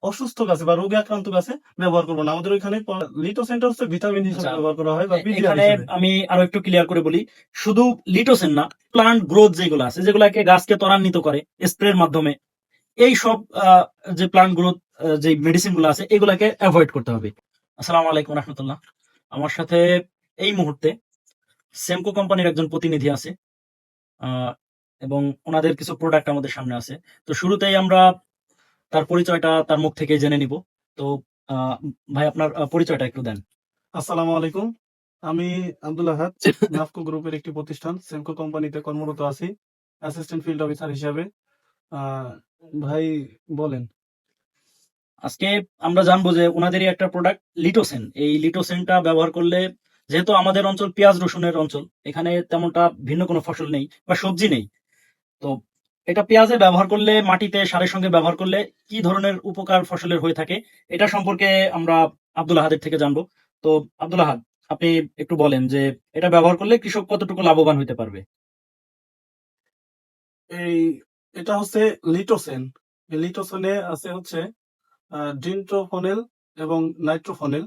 অসুস্থ গাছে বা রোগে আক্রান্ত গাছে ব্যবহার করবো না। আমাদের ওইখানে লিটোসেনটা হচ্ছে ভিটামিন হিসেবে আচ্ছা, ব্যবহার করা হয় বা পিজিআর এখানে হিসেবে। আমি আরো একটু ক্লিয়ার করে বলি, শুধু লিটোসেন না, প্লান্ট গ্রোথ যেগুলো আছে, যেগুলাকে গাছকে ত্বরান্বিত করে স্প্রের মাধ্যমে, এই সব যে প্লান্ট গ্রোথ যে মেডিসিন গুলো আছে এগুলাকে অ্যাভয়েড করতে হবে। আসসালামু আলাইকুম রহমতুল্লাহ। আমার সাথে এই মুহূর্তে সেমকো কোম্পানির একজন প্রতিনিধি আছে, আহ, এবং ওনাদের কিছু প্রোডাক্ট আমাদের সামনে আছে। তো শুরুতেই আমরা তার পরিচয়টা তার মুখ থেকে জেনে নিব। তো আহ, ভাই, আপনার পরিচয়টা একটু দেন। আসসালামু আলাইকুম, আমি আব্দুল আহাদ, নাফকো গ্রুপের একটি প্রতিষ্ঠান সেমকো কোম্পানিতে কর্মরত আছি অ্যাসিস্ট্যান্ট ফিল্ড অফিসার হিসাবে। আহ, ভাই বলেন। আজকে আমরা জানবো যে ওনাদেরই একটা প্রোডাক্ট লিটোসেন, এই লিটোসেনটা ব্যবহার করলে, যেহেতু আমাদের অঞ্চল পেঁয়াজ রসুনের অঞ্চল, এখানে তেমনটা ভিন্ন কোনো ফসল নেই বা সবজি নেই, তো এটা পেঁয়াজে ব্যবহার করলে, মাটিতে সারের সঙ্গে ব্যবহার করলে কি ধরনের উপকার ফসলের হয়ে থাকে, এটা সম্পর্কে আমরা আব্দুল আহাদের থেকে জানবো। তো আব্দুল আহাদ, আপনি একটু বলেন যে এটা ব্যবহার করলে কৃষক কতটুকু লাভবান হতে পারবে। এই এটা হচ্ছে লিটোসেন। এই লিটোসেনে আছে হচ্ছে ডিনট্রোফোনেল এবং নাইট্রোফোনেল।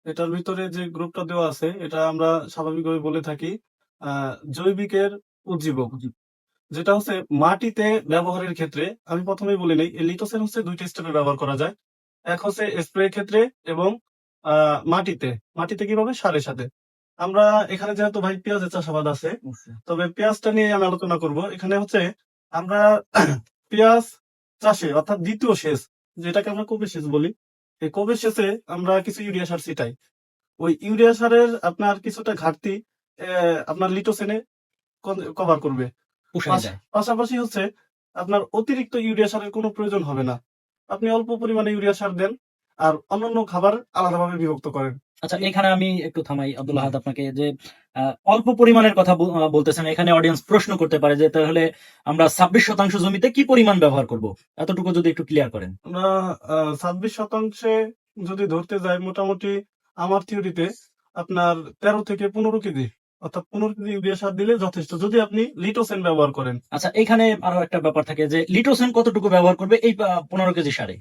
এটার ভিতরে যে গ্রুপটা দেওয়া আছে এটা আমরা স্বাভাবিকভাবে বলে থাকি জৈবিকের উজ্জীবক, যেটা হচ্ছে মাটিতে ব্যবহারের ক্ষেত্রে। আমি প্রথমেই বলে নেই, এই লিটোসেন হচ্ছে দুইটা স্টেপে ব্যবহার করা যায়। এক হচ্ছে স্প্রে ক্ষেত্রে এবং মাটিতে। মাটিতে কিভাবে? সারের সাথে। আমরা এখানে যেহেতু ভাই পেঁয়াজের চাষাবাদ আছে, তবে পেঁয়াজটা নিয়ে আমি আলোচনা করব। এখানে হচ্ছে আমরা পেঁয়াজ চাষে অর্থাৎ দ্বিতীয় সেচ, যেটাকে আমরা কবে সেচ বলি, এই কবে সেচে আমরা কিছু ইউরিয়া সার ছিটাই। ওই ইউরিয়া সারের আপনার কিছুটা ঘাটতি আপনার লিটোসেনে কভার করবে। পুষায় যায়। পাশাপাশি হচ্ছে আপনার অতিরিক্ত ইউরিয়া সারের কোনো প্রয়োজন হবে না। আপনি অল্প পরিমাণে ইউরিয়া সার দেন আর অন্যান্য খাবার আলাদাভাবে বিভক্ত করেন। আচ্ছা, এখানে আমি একটু থামাই আব্দুল আহাদ আপনাকে, যে অল্প পরিমাণের কথা বলতেছেন, এখানে অডিয়েন্স প্রশ্ন করতে পারে যে তাহলে আমরা 26% জমিতে কি পরিমাণ ব্যবহার করব, এতটুকু যদি একটু ক্লিয়ার করেন। আমরা 26% যদি ধরতে যাই, মোটামুটি আমার থিওরিতে আপনার 13 থেকে 15 কেজি, অর্থাৎ 15 কেজি ইউরিয়া সার দিলে যথেষ্ট, যদি আপনি লিটোসেন ব্যবহার করেন। আচ্ছা, এখানে আরো একটা ব্যাপার থাকে যে লিটোসেন কতটুকু ব্যবহার করবে এই 15 কেজি সারে।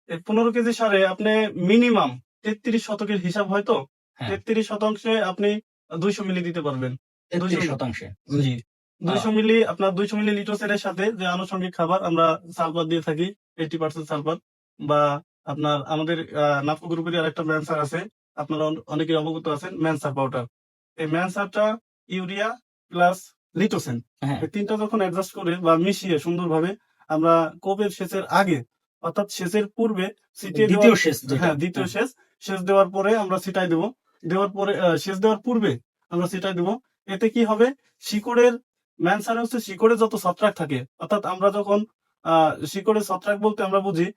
এই 15 কেজি সারে আপনি মিনিমাম 33 শতকের হিসাব, হয়তো হ্যাঁ, 33 শতাংশে আপনি 200 মিলি দিতে পারবেন। 33%। জি, 200 মিলি, আপনার 200 মিলি লিটোসেনের সাথে যে আনুষঙ্গিক খাবার আমরা সালফার দিয়ে থাকি, 80% সালফার। বা আপনার আমাদের নাফকো গ্রুপের আরেকটা ম্যানসার আছে, আপনারা অনেকেই অবগত আছেন, ম্যানসার পাউডার। এই ম্যানসারটা ইউরিয়া প্লাস লিটোসেন, হ্যাঁ, এই তিনটা যখন অ্যাডজাস্ট করে বা মিশিয়ে সুন্দরভাবে আমরা কোপের সেচের আগে, অর্থাৎ সেচের পূর্বে ছিটিয়ে দেওয়ার। দ্বিতীয় শেষ যেটা। হ্যাঁ, দ্বিতীয় সেচ। সেচ দেওয়ার পরে আমরা ছিটাই দেবো। দেওয়ার পরে সেচ দেওয়ার পূর্বে আমরা ছিটাই দেবো। এতে কি হবে? শিকড়ের, ম্যানসারে হচ্ছে শিকড়ে যত ছত্রাক থাকে, অর্থাৎ আমরা যখন শিকড়ের ছত্রাক বলতে আমরা বুঝি,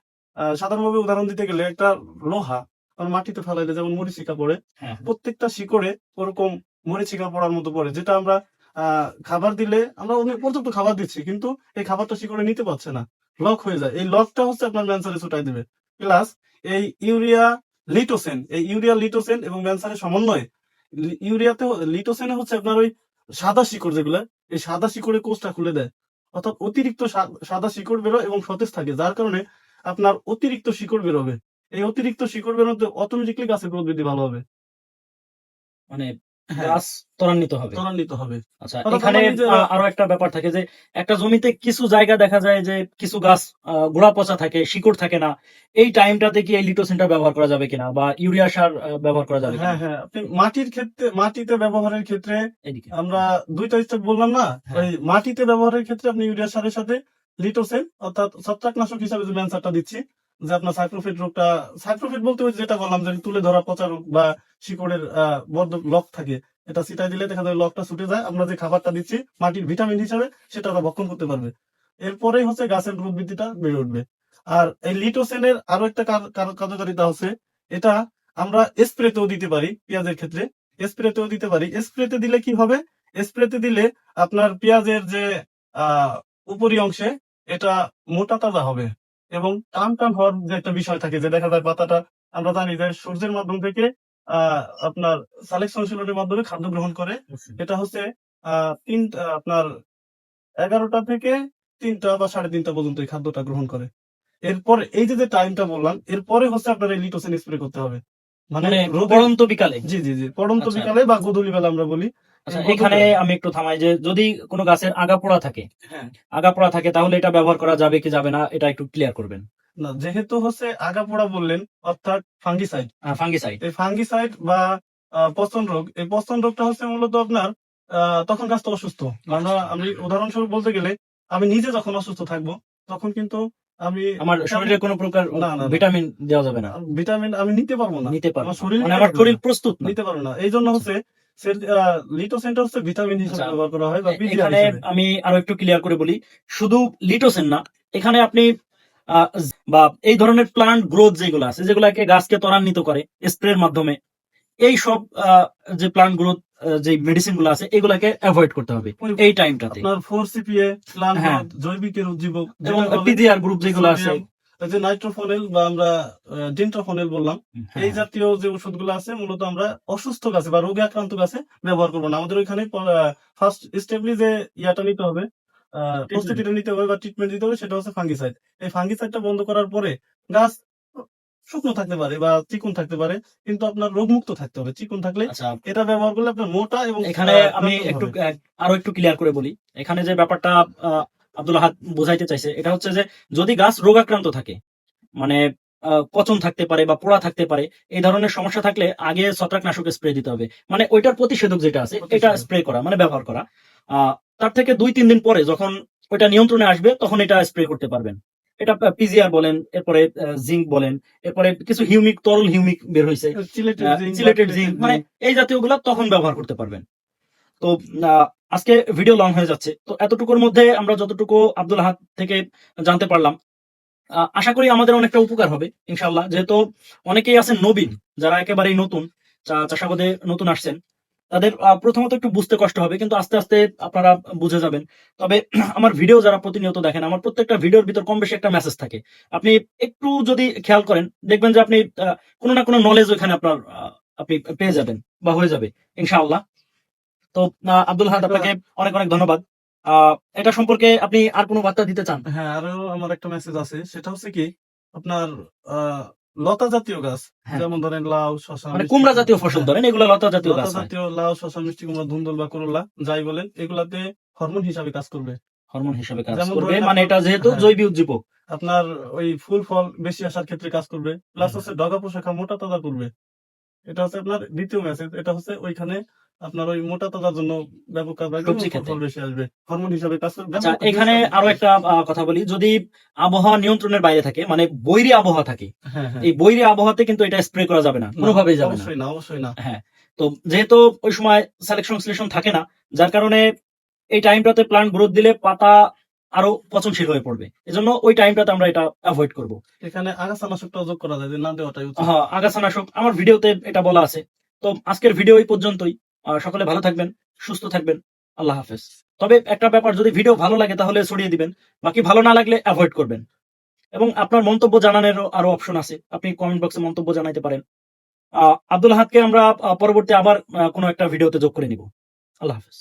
সাধারণভাবে উদাহরণ দিতে গেলে একটা লোহা আমরা মাটিতে ফেলাইলে যেমন মরিচিকা পড়ে, হ্যাঁ, প্রত্যেকটা শিকড়ে ওরকম মরিচিকা পড়ার মতো পড়ে, যেটা আমরা খাবার দিলে, আমরা অনেক পর্যাপ্ত খাবার দিচ্ছি কিন্তু এই খাবারটা শিকড়ে নিতে পারছে না, লক হয়ে যায়। এই লকটা হচ্ছে আপনার ম্যানসারে ছুটাই দেবে। প্লাস এই ইউরিয়া লিটোসেন, এই ইউরিয়া লিটোসেন এবং ম্যানসারের সমন্বয়ে ইউরিয়াতে লিটোসেনে হচ্ছে আপনার ওই সাদা শিকড় যেগুলো, এই সাদা শিকড়ের কোষটা খুলে দেয়। অর্থাৎ অতিরিক্ত সাদা শিকড় বেরোয় এবং সতেজ থাকে, যার কারণে আপনার অতিরিক্ত শিকড় বেরোবে। এই অতিরিক্ত শিকড় বেরোতে অটোমেটিকলি গাছের গ্রোথ বৃদ্ধি ভালো হবে। মানে হ্যাঁ, গাছ ত্বরান্বিত হবে। ত্বরান্বিত হবে। আচ্ছা, অর্থাৎ এখানে আমরা নিজেরা। আরো একটা ব্যাপার থাকে যে একটা জমিতে কিছু জায়গা দেখা যায় যে কিছু গাছ গোড়া পচা থাকে, শিকড় থাকে না, এই টাইমটাতে কি এই লিটোসিনটা ব্যবহার করা যাবে কিনা বা ইউরিয়া সার ব্যবহার করা যাবে কিনা। হ্যাঁ, হ্যাঁ, আপনি মাটির ক্ষেত্রে, মাটিতে ব্যবহারের ক্ষেত্রে এদিকে। আমরা দুইটা স্টেপ বললাম না? হ্যাঁ, ওই মাটিতে ব্যবহারের ক্ষেত্রে আপনি ইউরিয়া সারের সাথে লিটোসেন অর্থাৎ ছত্রাকনাশক হিসাবে যে ম্যানসারটা দিচ্ছি, যে আপনার সাইক্লোফিট রোগটা, সাইক্লোফিট বলতে ওই যেটা বললাম যে তুলে ধরা পচা রোগ বা শিকড়ের বদ্ধ লক থাকে, এটা ছিটাই দিলে দেখা যায় লকটা ছুটে যায়। আমরা যে খাবারটা দিচ্ছি মাটির ভিটামিন হিসাবে, সেটা ওরা ভক্ষণ করতে পারবে। এরপরেই হচ্ছে গাছের গ্রোথ বৃদ্ধিটা বেড়ে উঠবে। আর এই লিটোসেনের আরো একটা কার্যকারিতা হচ্ছে, এটা আমরা স্প্রেতেও দিতে পারি পেঁয়াজের ক্ষেত্রে। স্প্রেতেও দিতে পারি। স্প্রেতে দিলে কি হবে? স্প্রেতে দিলে আপনার পেঁয়াজের যে আহ উপরি অংশে এটা মোটা তাজা হবে এবং টান টান হওয়ার যে একটা বিষয় থাকে, যে দেখা যায় পাতাটা, আমরা জানি যে সূর্যের মাধ্যম থেকে আপনার সালেক সংশ্লেষণের মাধ্যমে খাদ্য গ্রহণ করে। এটা হচ্ছে আপনার 11টা থেকে 3টা বা 3:30 পর্যন্ত এই খাদ্যটা গ্রহণ করে। এরপরে এই যে টাইমটা বললাম, এরপরে হচ্ছে আপনার এই লিটোসিন স্প্রে করতে হবে। মানে মানে রোদে, পড়ন্ত বিকালে। জি জি জি, পড়ন্ত আচ্ছা বিকালে বা গোধূলি বেলা আমরা বলি। আচ্ছা, এই এখানে গোধূলি, আমি একটু থামাই যে যদি কোনো গাছের আগা পোড়া থাকে, হ্যাঁ, তাহলে এটা ব্যবহার করা যাবে কি যাবে না এটা একটু ক্লিয়ার করবেন। না যেহেতু হচ্ছে আগাপোড়া বললেন, অর্থাৎ ফাঙ্গিসাইড, ফাঙ্গিসাইড। এই ফাঙ্গিসাইড বা পচন রোগ, এই পচন রোগটা হচ্ছে মূলত আপনার তখন গাছটা অসুস্থ। আমি উদাহরণস্বরূপ বলতে গেলে, আমি নিজে যখন অসুস্থ থাকবো তখন কিন্তু আমি আমার শরীরে কোনো প্রকার না না না ভিটামিন দেওয়া যাবে না, ভিটামিন আমি নিতে পারবো না, নিতে পারবো আমার না। শরীর মানে নিতে আমার পারবে শরীর না, প্রস্তুত না। নিতে পারবে না। এই জন্য আচ্ছা। হচ্ছে লিটোসেনটা হচ্ছে ভিটামিন হিসেবে আচ্ছা, ব্যবহার করা হয় বা পিজিআর এখানে হিসেবে। আমি আরো একটু ক্লিয়ার করে বলি, শুধু লিটোসেন না, এখানে আপনি বা এই ধরনের প্লান্ট গ্রোথ যেগুলো আছে, যেগুলাকে গাছকে ত্বরান্বিত করে স্প্রের মাধ্যমে, এই সব যে প্লান্ট গ্রোথ যে মেডিসিন গুলো আছে এগুলাকে অ্যাভয়েড করতে হবে এই টাইমটাতে। আপনার 4 CPA, প্লান্ট হ্যাঁ, গ্রোথ, জৈবিকের উদ্দীপক এবং যেটা বলে, পিজিআর গ্রুপ যেগুলো আছে। সোডিয়াম, এই যে নাইট্রোফোনেল বা আমরা ডিন্ট্রোফোনেল বললাম, এই হ্যাঁ, জাতীয় যে ওষুধগুলো আছে মূলত আমরা অসুস্থ গাছে বা রোগে আক্রান্ত গাছে ব্যবহার করবো না। আমাদের ওইখানে ফার্স্ট স্টেপলি যে ইয়াটা নিতে হবে, প্রস্তুতিটা নিতে হবে বা ট্রিটমেন্ট দিতে হবে, সেটা হচ্ছে ফাঙ্গিসাইড। এই ফাঙ্গিসাইডটা বন্ধ করার পরে গাছ শুকনো থাকতে পারে বা চিকন থাকতে পারে, কিন্তু আপনার রোগমুক্ত থাকতে হবে। চিকন থাকলে আচ্ছা, এটা ব্যবহার করলে আপনার মোটা এবং এখানে আমি প্রাণবন্ত একটু হবে। আরো একটু ক্লিয়ার করে বলি। এখানে যে ব্যাপারটা আব্দুল আহাদ বোঝাইতে চাইছে এটা হচ্ছে যে যদি গাছ রোগাক্রান্ত থাকে, মানে পচন থাকতে পারে বা পোড়া থাকতে পারে, এই ধরনের সমস্যা থাকলে আগে ছত্রাকনাশক স্প্রে দিতে হবে। মানে ওইটার প্রতিষেধক যেটা আছে এটা প্রতিষেধক। স্প্রে করা মানে ব্যবহার করা। তার থেকে 2-3 দিন পরে যখন ওইটা নিয়ন্ত্রণে আসবে তখন এটা স্প্রে করতে পারবেন। এটা পিজিআর বলেন, এরপরে জিঙ্ক বলেন, এরপরে কিছু হিউমিক, তরল হিউমিক বের হয়েছে, চিলেটেড জিঙ্ক বা সিলেটেড জিঙ্ক, প্লেটেড মানে জিঙ্ক। এই জাতীয় গুলা তখন ব্যবহার করতে পারবেন। তো আজকে ভিডিও লং হয়ে যাচ্ছে, তো এতটুকুর মধ্যে আমরা যতটুকু আব্দুল আহাদ থেকে জানতে পারলাম, আশা করি আমাদের অনেকটা উপকার হবে ইনশাআল্লাহ। যেহেতু অনেকেই আছেন নবীন, যারা একেবারেই নতুন চাষাবাদে নতুন আসছেন, তাদের প্রথমত একটু বুঝতে কষ্ট হবে, কিন্তু আস্তে আস্তে আপনারা বুঝে যাবেন। তবে আমার ভিডিও যারা প্রতিনিয়ত দেখেন, আমার প্রত্যেকটা ভিডিওর ভিতর কম বেশি একটা মেসেজ থাকে। আপনি একটু যদি খেয়াল করেন দেখবেন যে আপনি কোনো না কোনো নলেজ ওইখানে আপনার আপনি পেয়ে যাবেন বা হয়ে যাবে ইনশাআল্লাহ। তো আব্দুল হাদ, আপনাকে অনেক অনেক ধন্যবাদ। এটা সম্পর্কে আপনি আর কোনো বার্তা দিতে চান? হ্যাঁ, আরো আমার একটা মেসেজ আছে, সেটা হচ্ছে কি, আপনার আহ লতা জাতীয় গাছ, হ্যাঁ, যেমন ধরেন লাউ, শশা, মানে মিষ্টি কুমড়া কুমড়া, জাতীয় ফসল হ্যাঁ, ধরেন, এগুলো লতা জাতীয় লতা গাছ হয়। জাতীয় লাউ, শশা, মিষ্টি কুমড়া, ধুন্দুল বা করলা, যাই বলেন, এগুলাতে হরমোন হিসাবে কাজ করবে। হরমোন হিসেবে কাজ যেমন করবে, ধরেন মানে আপনার, এটা যেহেতু হ্যাঁ, জৈব উদ্দীপক। আপনার ওই ফুল ফল বেশি আসার ক্ষেত্রে কাজ করবে, প্লাস হুম, হচ্ছে ডগা পোশাখা মোটা তাজা করবে। এটা হচ্ছে আপনার দ্বিতীয় মেসেজ। এটা হচ্ছে ওইখানে আপনার ওই মোটা তাজার জন্য ব্যাপক কাজ লাগবে এবং সবজি ফুল খেতে। ফল বেশি আসবে, হরমোন হিসাবে কাজ করবে। আচ্ছা, এবং এখানে আরো একটা কথা বলি, যদি আবহাওয়া নিয়ন্ত্রণের বাইরে থাকে, মানে বৈরী আবহাওয়া থাকে, হ্যাঁ হ্যাঁ, এই বৈরী আবহাওয়াতে কিন্তু এটা স্প্রে করা যাবে না, না কোনোভাবেই যাবে না। অবশ্যই না, অবশ্যই না। হ্যাঁ, তো যেহেতু ওই সময় সিলেকশন থাকে না, যার কারণে এই টাইমটাতে প্লান্ট গ্রোথ দিলে পাতা আরো পচনশীল হয়ে পড়বে, এজন্য ওই টাইমটাতে আমরা এটা অ্যাভয়েড করব। এখানে আগাছানাশকটাও যোগ করা যায়, যে না দেওয়াটাই উচিত। হ্যাঁ, আগাছানাশক আমার ভিডিওতে এটা বলা আছে। তো আজকের ভিডিও এই পর্যন্তই। সকলে ভালো থাকবেন, সুস্থ থাকবেন। আল্লাহ হাফেজ। তবে একটা ব্যাপার, যদি ভিডিও ভালো লাগে তাহলে ছড়িয়ে দিবেন, বাকি ভালো না লাগলে অ্যাভয়েড করবেন। এবং আপনার মন্তব্য জানানোর আরো অপশন আছে, আপনি কমেন্ট বক্সে মন্তব্য জানাইতে পারেন। আব্দুল হাদকে আমরা পরবর্তী আবার কোনো একটা ভিডিওতে যোগ করে নিব। আল্লাহ হাফেজ।